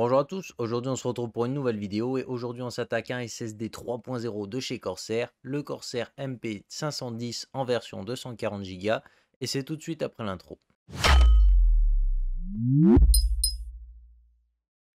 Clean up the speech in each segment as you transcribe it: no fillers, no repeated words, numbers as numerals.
Bonjour à tous, aujourd'hui on se retrouve pour une nouvelle vidéo et aujourd'hui on s'attaque à un SSD 3.0 de chez Corsair, le Corsair MP510 en version 240 Go et c'est tout de suite après l'intro.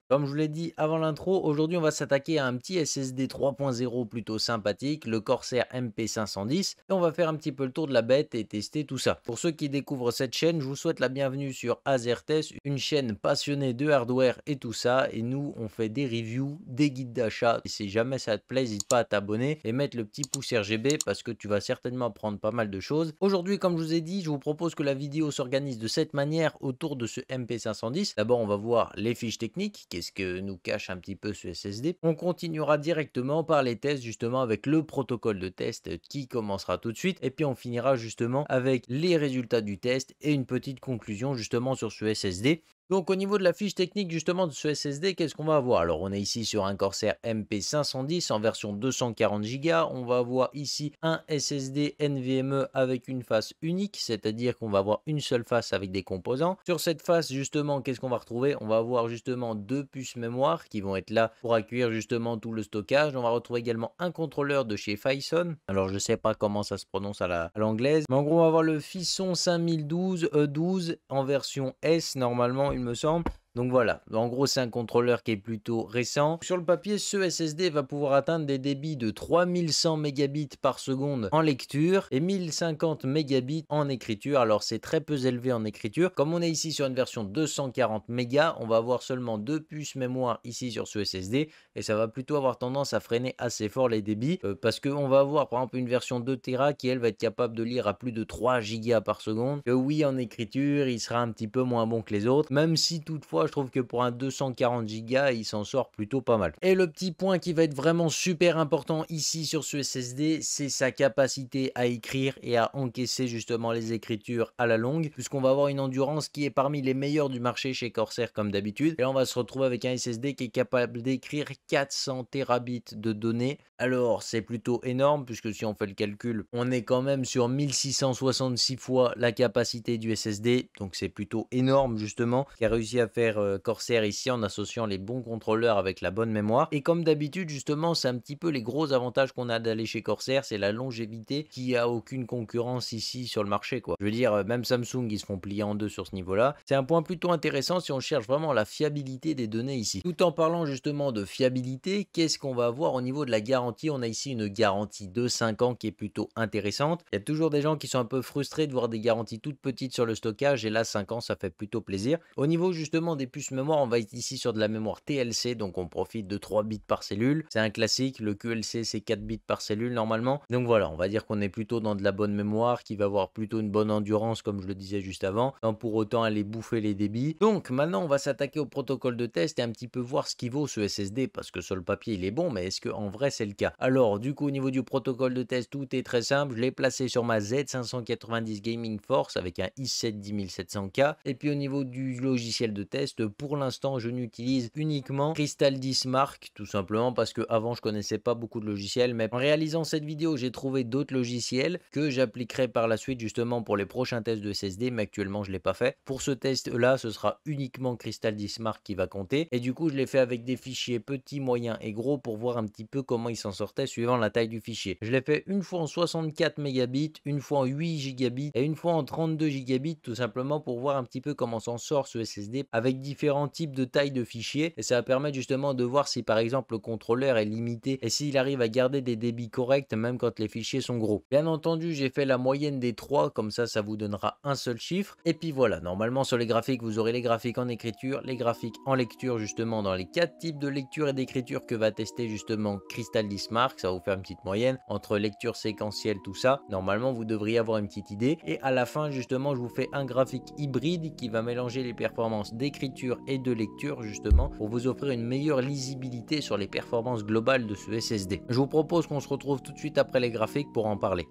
Comme je vous l'ai dit avant l'intro, aujourd'hui on va s'attaquer à un petit SSD 3.0 plutôt sympathique, le Corsair MP510, et on va faire un petit peu le tour de la bête et tester tout ça. Pour ceux qui découvrent cette chaîne, je vous souhaite la bienvenue sur AZerTest, une chaîne passionnée de hardware et tout ça, et nous on fait des reviews, des guides d'achat. Et si jamais ça te plaît, n'hésite pas à t'abonner et mettre le petit pouce RGB parce que tu vas certainement apprendre pas mal de choses. Aujourd'hui, comme je vous ai dit, je vous propose que la vidéo s'organise de cette manière autour de ce MP510. D'abord on va voir les fiches techniques, qu'est-ce que nous cache un petit peu ce SSD. On continuera directement par les tests justement avec le protocole de test qui commencera tout de suite et puis on finira justement avec les résultats du test et une petite conclusion justement sur ce SSD. Donc au niveau de la fiche technique justement de ce SSD, qu'est-ce qu'on va avoir? Alors on est ici sur un Corsair MP510 en version 240 Go. On va avoir ici un SSD NVMe avec une face unique, c'est-à-dire qu'on va avoir une seule face avec des composants. Sur cette face justement, qu'est-ce qu'on va retrouver? On va avoir justement deux puces mémoire qui vont être là pour accueillir justement tout le stockage. On va retrouver également un contrôleur de chez Phison. Alors je sais pas comment ça se prononce à l'anglaise, mais en gros on va avoir le Phison 5012 E12 en version S normalement il me semble. Donc voilà, en gros c'est un contrôleur qui est plutôt récent. Sur le papier, ce SSD va pouvoir atteindre des débits de 3100 mégabits par seconde en lecture et 1050 mégabits en écriture. Alors c'est très peu élevé en écriture. Comme on est ici sur une version 240 mégas, on va avoir seulement deux puces mémoire ici sur ce SSD et ça va plutôt avoir tendance à freiner assez fort les débits parce qu'on va avoir par exemple une version 2 Tera qui elle va être capable de lire à plus de 3 gigas par seconde. Que oui, en écriture, il sera un petit peu moins bon que les autres, même si toutefois je trouve que pour un 240 Go, il s'en sort plutôt pas mal. Et le petit point qui va être vraiment super important ici sur ce SSD, c'est sa capacité à écrire et à encaisser justement les écritures à la longue, puisqu'on va avoir une endurance qui est parmi les meilleures du marché chez Corsair comme d'habitude. Et là, on va se retrouver avec un SSD qui est capable d'écrire 400 terabits de données. Alors, c'est plutôt énorme, puisque si on fait le calcul, on est quand même sur 1666 fois la capacité du SSD, donc c'est plutôt énorme justement, qui a réussi à faire Corsair ici en associant les bons contrôleurs avec la bonne mémoire. Et comme d'habitude justement, c'est un petit peu les gros avantages qu'on a d'aller chez Corsair, c'est la longévité qui a aucune concurrence ici sur le marché quoi. Je veux dire, même Samsung ils se font plier en deux sur ce niveau-là. C'est un point plutôt intéressant si on cherche vraiment la fiabilité des données ici. Tout en parlant justement de fiabilité, qu'est-ce qu'on va avoir au niveau de la garantie? On a ici une garantie de 5 ans qui est plutôt intéressante. Il y a toujours des gens qui sont un peu frustrés de voir des garanties toutes petites sur le stockage et là 5 ans ça fait plutôt plaisir. Au niveau justement des puces mémoire, on va être ici sur de la mémoire TLC, donc on profite de 3 bits par cellule. C'est un classique, le QLC c'est 4 bits par cellule normalement. Donc voilà, on va dire qu'on est plutôt dans de la bonne mémoire qui va avoir plutôt une bonne endurance comme je le disais juste avant, sans pour autant aller bouffer les débits. Donc maintenant on va s'attaquer au protocole de test et un petit peu voir ce qu'il vaut ce SSD parce que sur le papier il est bon, mais est-ce qu'en vrai c'est le cas? Alors du coup au niveau du protocole de test, tout est très simple. Je l'ai placé sur ma Z590 Gaming Force avec un i7 10700K et puis au niveau du logiciel de test, pour l'instant je n'utilise uniquement Crystal 10 Mark, tout simplement parce que avant je connaissais pas beaucoup de logiciels, mais en réalisant cette vidéo j'ai trouvé d'autres logiciels que j'appliquerai par la suite justement pour les prochains tests de SSD, mais actuellement je l'ai pas fait. Pour ce test là ce sera uniquement Crystal 10 Mark qui va compter et du coup je l'ai fait avec des fichiers petits, moyens et gros pour voir un petit peu comment il s'en sortait suivant la taille du fichier. Je l'ai fait une fois en 64 mégabits, une fois en 8 gigabits et une fois en 32 gigabits, tout simplement pour voir un petit peu comment s'en sort ce SSD avec différents types de tailles de fichiers et ça va permettre justement de voir si par exemple le contrôleur est limité et s'il arrive à garder des débits corrects même quand les fichiers sont gros. Bien entendu j'ai fait la moyenne des trois, comme ça vous donnera un seul chiffre et puis voilà, normalement sur les graphiques vous aurez les graphiques en écriture, les graphiques en lecture justement dans les 4 types de lecture et d'écriture que va tester justement Crystal 10 Mark. Ça va vous faire une petite moyenne entre lecture séquentielle tout ça. Normalement vous devriez avoir une petite idée et à la fin justement je vous fais un graphique hybride qui va mélanger les performances d'écriture et de lecture justement pour vous offrir une meilleure lisibilité sur les performances globales de ce SSD. Je vous propose qu'on se retrouve tout de suite après les graphiques pour en parler.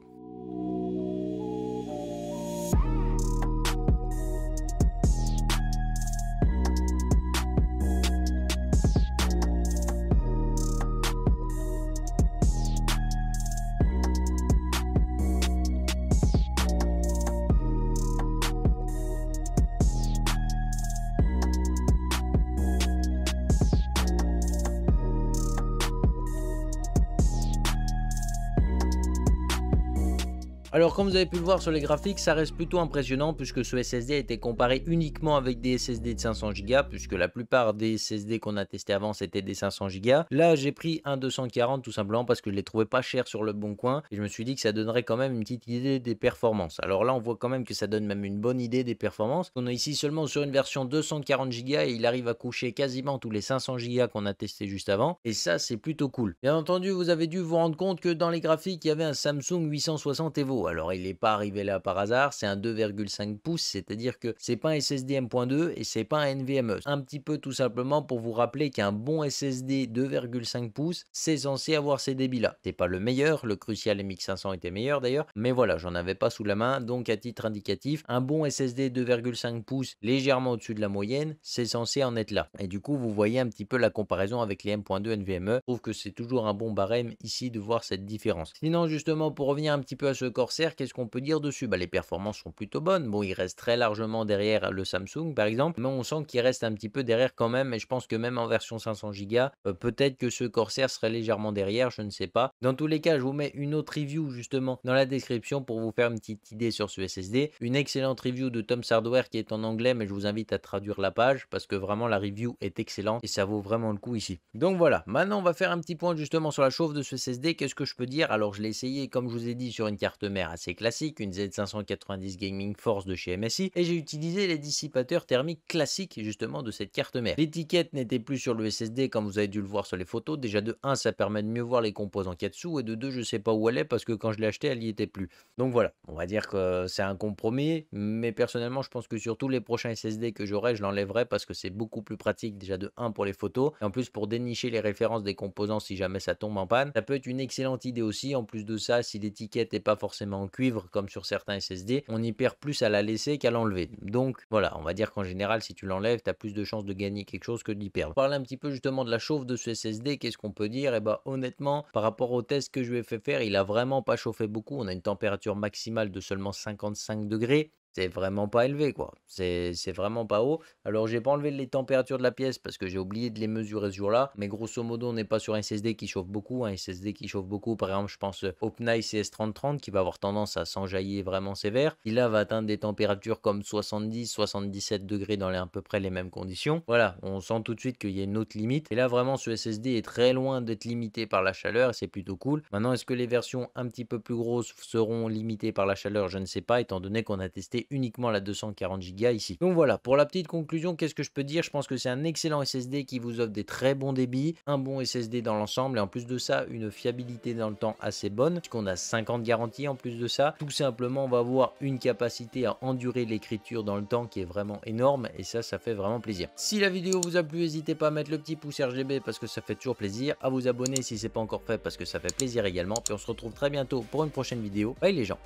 Alors comme vous avez pu le voir sur les graphiques, ça reste plutôt impressionnant puisque ce SSD a été comparé uniquement avec des SSD de 500 Go puisque la plupart des SSD qu'on a testé avant c'était des 500 Go. Là j'ai pris un 240 tout simplement parce que je les trouvais pas chers sur le bon coin et je me suis dit que ça donnerait quand même une petite idée des performances. Alors là on voit quand même que ça donne même une bonne idée des performances. On est ici seulement sur une version 240 Go et il arrive à coucher quasiment tous les 500 Go qu'on a testé juste avant et ça c'est plutôt cool. Bien entendu vous avez dû vous rendre compte que dans les graphiques il y avait un Samsung 860 Evo. Alors il n'est pas arrivé là par hasard, c'est un 2,5 pouces, c'est-à-dire que c'est pas un SSD M.2 et c'est pas un NVMe. Un petit peu tout simplement pour vous rappeler qu'un bon SSD 2,5 pouces, c'est censé avoir ces débits-là. C'est pas le meilleur, le Crucial MX500 était meilleur d'ailleurs, mais voilà, j'en avais pas sous la main, donc à titre indicatif, un bon SSD 2,5 pouces légèrement au-dessus de la moyenne, c'est censé en être là. Et du coup, vous voyez un petit peu la comparaison avec les M.2 NVMe. Je trouve que c'est toujours un bon barème ici de voir cette différence. Sinon, justement, pour revenir un petit peu à ce Corsair, qu'est-ce qu'on peut dire dessus? Les performances sont plutôt bonnes. Bon, il reste très largement derrière le Samsung, par exemple, mais on sent qu'il reste un petit peu derrière quand même. Et je pense que même en version 500 Go, peut-être que ce Corsair serait légèrement derrière, je ne sais pas. Dans tous les cas, je vous mets une autre review justement dans la description pour vous faire une petite idée sur ce SSD. Une excellente review de Tom's Hardware qui est en anglais, mais je vous invite à traduire la page parce que vraiment la review est excellente et ça vaut vraiment le coup ici. Donc voilà, maintenant on va faire un petit point justement sur la chauffe de ce SSD. Qu'est-ce que je peux dire? Alors je l'ai essayé comme je vous ai dit sur une carte mère assez classique, une Z590 Gaming Force de chez MSI, et j'ai utilisé les dissipateurs thermiques classiques justement de cette carte mère. L'étiquette n'était plus sur le SSD comme vous avez dû le voir sur les photos. Déjà de 1 ça permet de mieux voir les composants qu'il y a dessous et de 2 je sais pas où elle est parce que quand je l'ai acheté elle y était plus. Donc voilà, on va dire que c'est un compromis, mais personnellement je pense que sur tous les prochains SSD que j'aurai je l'enlèverai parce que c'est beaucoup plus pratique déjà de 1 pour les photos et en plus pour dénicher les références des composants si jamais ça tombe en panne. Ça peut être une excellente idée aussi. En plus de ça, si l'étiquette n'est pas forcément en cuivre comme sur certains SSD, on y perd plus à la laisser qu'à l'enlever. Donc voilà, on va dire qu'en général si tu l'enlèves, tu as plus de chances de gagner quelque chose que d'y perdre. On parle un petit peu justement de la chauffe de ce SSD, qu'est-ce qu'on peut dire? Et bah honnêtement, par rapport au test que je lui ai fait faire, il a vraiment pas chauffé beaucoup. On a une température maximale de seulement 55 degrés. C'est vraiment pas élevé quoi, c'est vraiment pas haut. Alors j'ai pas enlevé les températures de la pièce parce que j'ai oublié de les mesurer ce jour-là, mais grosso modo on n'est pas sur un SSD qui chauffe beaucoup. Un SSD qui chauffe beaucoup, par exemple je pense au PNAI CS3030 qui va avoir tendance à s'enjailler vraiment sévère. Il là va atteindre des températures comme 70-77 degrés dans à peu près les mêmes conditions. Voilà, on sent tout de suite qu'il y a une autre limite. Et là vraiment ce SSD est très loin d'être limité par la chaleur et c'est plutôt cool. Maintenant est-ce que les versions un petit peu plus grosses seront limitées par la chaleur? Je ne sais pas étant donné qu'on a testé uniquement la 240 Go ici. Donc voilà, pour la petite conclusion, qu'est-ce que je peux dire? Je pense que c'est un excellent SSD qui vous offre des très bons débits, un bon SSD dans l'ensemble et en plus de ça, une fiabilité dans le temps assez bonne, puisqu'on a 5 ans de garantie en plus de ça. Tout simplement, on va avoir une capacité à endurer l'écriture dans le temps qui est vraiment énorme et ça fait vraiment plaisir. Si la vidéo vous a plu, n'hésitez pas à mettre le petit pouce RGB parce que ça fait toujours plaisir, à vous abonner si c'est pas encore fait parce que ça fait plaisir également. Puis on se retrouve très bientôt pour une prochaine vidéo. Bye les gens!